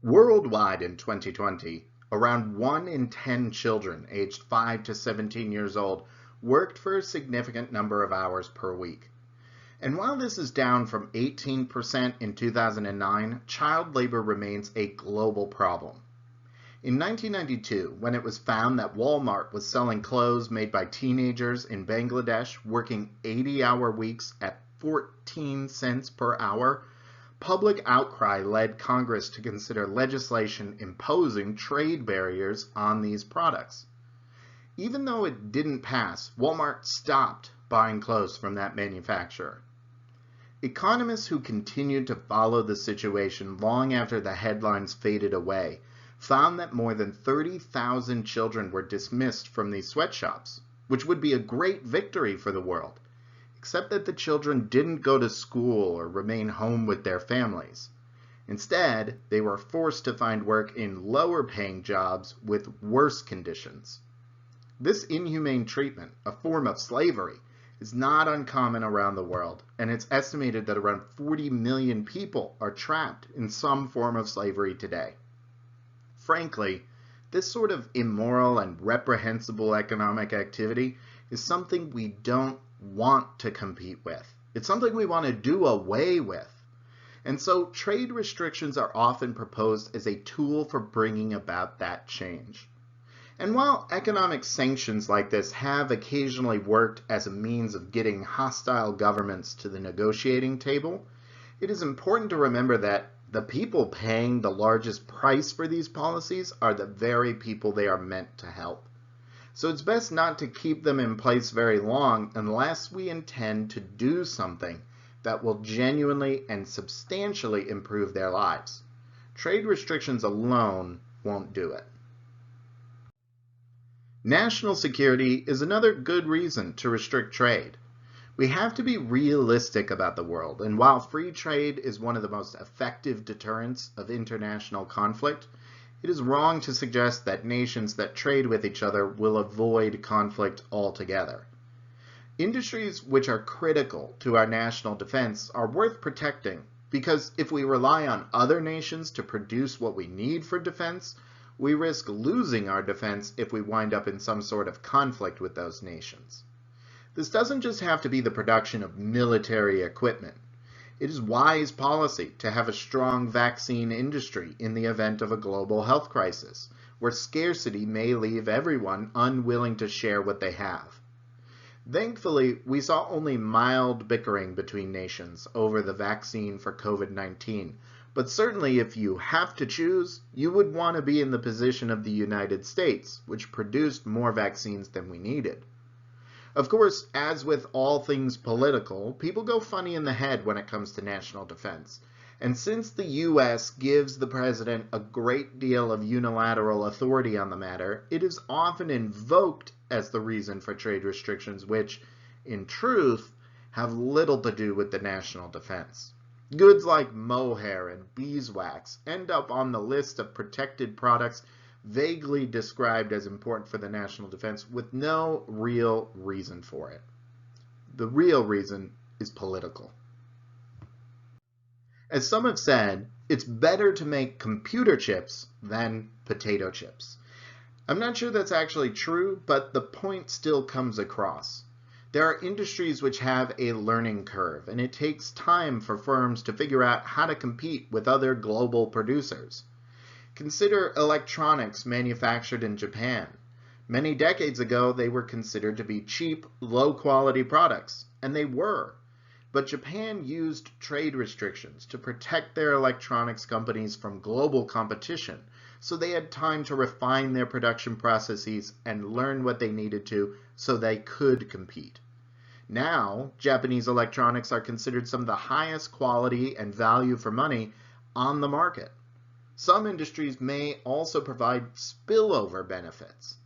Worldwide in 2020, around 1 in 10 children aged 5 to 17 years old worked for a significant number of hours per week. And while this is down from 18% in 2009, child labor remains a global problem. In 1992, when it was found that Walmart was selling clothes made by teenagers in Bangladesh working 80-hour weeks at 14 cents per hour, public outcry led Congress to consider legislation imposing trade barriers on these products. Even though it didn't pass, Walmart stopped buying clothes from that manufacturer. Economists who continued to follow the situation long after the headlines faded away found that more than 30,000 children were dismissed from these sweatshops, which would be a great victory for the world, except that the children didn't go to school or remain home with their families. Instead, they were forced to find work in lower-paying jobs with worse conditions. This inhumane treatment, a form of slavery, is not uncommon around the world, and it's estimated that around 40 million people are trapped in some form of slavery today. Frankly, this sort of immoral and reprehensible economic activity is something we don't want to compete with. It's something we want to do away with. And so trade restrictions are often proposed as a tool for bringing about that change. And while economic sanctions like this have occasionally worked as a means of getting hostile governments to the negotiating table, it is important to remember that the people paying the largest price for these policies are the very people they are meant to help. So it's best not to keep them in place very long unless we intend to do something that will genuinely and substantially improve their lives. Trade restrictions alone won't do it. National security is another good reason to restrict trade. We have to be realistic about the world, and while free trade is one of the most effective deterrents of international conflict, it is wrong to suggest that nations that trade with each other will avoid conflict altogether. Industries which are critical to our national defense are worth protecting because if we rely on other nations to produce what we need for defense, we risk losing our defense if we wind up in some sort of conflict with those nations. This doesn't just have to be the production of military equipment. It is wise policy to have a strong vaccine industry in the event of a global health crisis, where scarcity may leave everyone unwilling to share what they have. Thankfully, we saw only mild bickering between nations over the vaccine for COVID-19, but certainly if you have to choose, you would want to be in the position of the United States, which produced more vaccines than we needed. Of course, as with all things political, people go funny in the head when it comes to national defense. And since the US gives the president a great deal of unilateral authority on the matter, it is often invoked as the reason for trade restrictions, which, in truth, have little to do with the national defense. Goods like mohair and beeswax end up on the list of protected products vaguely described as important for the national defense with no real reason for it. The real reason is political. As some have said, it's better to make computer chips than potato chips. I'm not sure that's actually true, but the point still comes across. There are industries which have a learning curve, and it takes time for firms to figure out how to compete with other global producers. Consider electronics manufactured in Japan. Many decades ago, they were considered to be cheap, low-quality products, and they were. But Japan used trade restrictions to protect their electronics companies from global competition, so they had time to refine their production processes and learn what they needed to so they could compete. Now, Japanese electronics are considered some of the highest quality and value for money on the market. Some industries may also provide spillover benefits.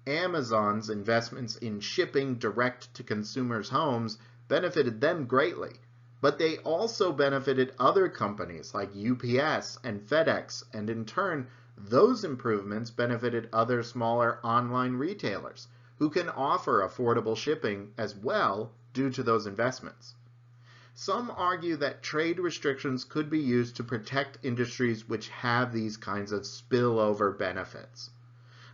Amazon's investments in shipping direct to consumers' homes benefited them greatly, but they also benefited other companies like UPS and FedEx, and in turn, those improvements benefited other smaller online retailers who can offer affordable shipping as well due to those investments. Some argue that trade restrictions could be used to protect industries which have these kinds of spillover benefits.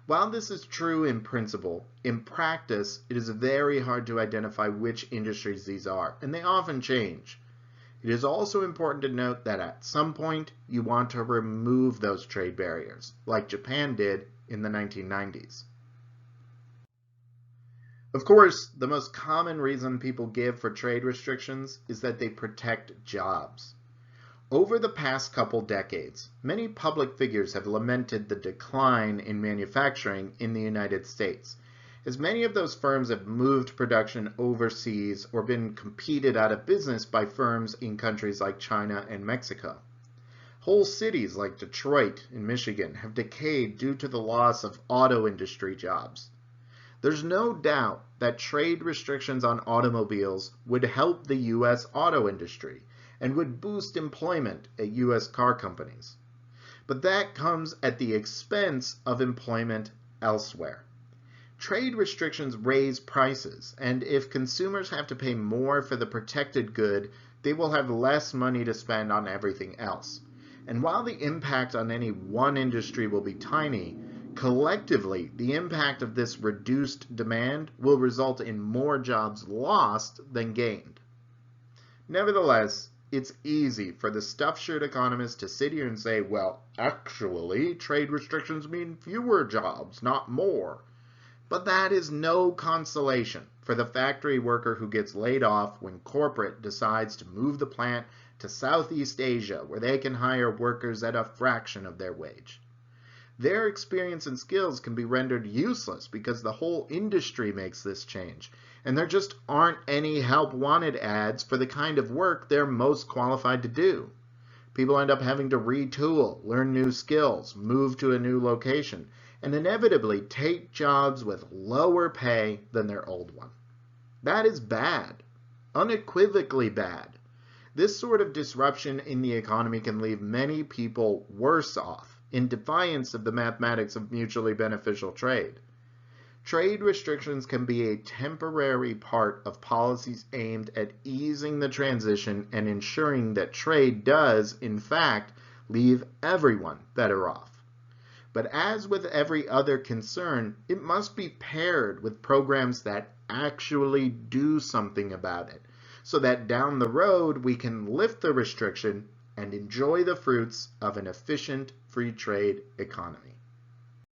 While this is true in principle, in practice, it is very hard to identify which industries these are, and they often change. It is also important to note that at some point, you want to remove those trade barriers, like Japan did in the 1990s. Of course, the most common reason people give for trade restrictions is that they protect jobs. Over the past couple decades, many public figures have lamented the decline in manufacturing in the United States, as many of those firms have moved production overseas or been competed out of business by firms in countries like China and Mexico. Whole cities like Detroit in Michigan have decayed due to the loss of auto industry jobs. There's no doubt that trade restrictions on automobiles would help the U.S. auto industry and would boost employment at U.S. car companies. But that comes at the expense of employment elsewhere. Trade restrictions raise prices, and if consumers have to pay more for the protected good, they will have less money to spend on everything else. And while the impact on any one industry will be tiny, collectively, the impact of this reduced demand will result in more jobs lost than gained. Nevertheless, it's easy for the stuffed shirt economists to sit here and say, well, actually, trade restrictions mean fewer jobs, not more. But that is no consolation for the factory worker who gets laid off when corporate decides to move the plant to Southeast Asia, where they can hire workers at a fraction of their wage. Their experience and skills can be rendered useless because the whole industry makes this change, and there just aren't any help wanted ads for the kind of work they're most qualified to do. People end up having to retool, learn new skills, move to a new location, and inevitably take jobs with lower pay than their old one. That is bad, unequivocally bad. This sort of disruption in the economy can leave many people worse off, in defiance of the mathematics of mutually beneficial trade. Trade restrictions can be a temporary part of policies aimed at easing the transition and ensuring that trade does, in fact, leave everyone better off. But as with every other concern, it must be paired with programs that actually do something about it, so that down the road we can lift the restriction and enjoy the fruits of an efficient free trade economy.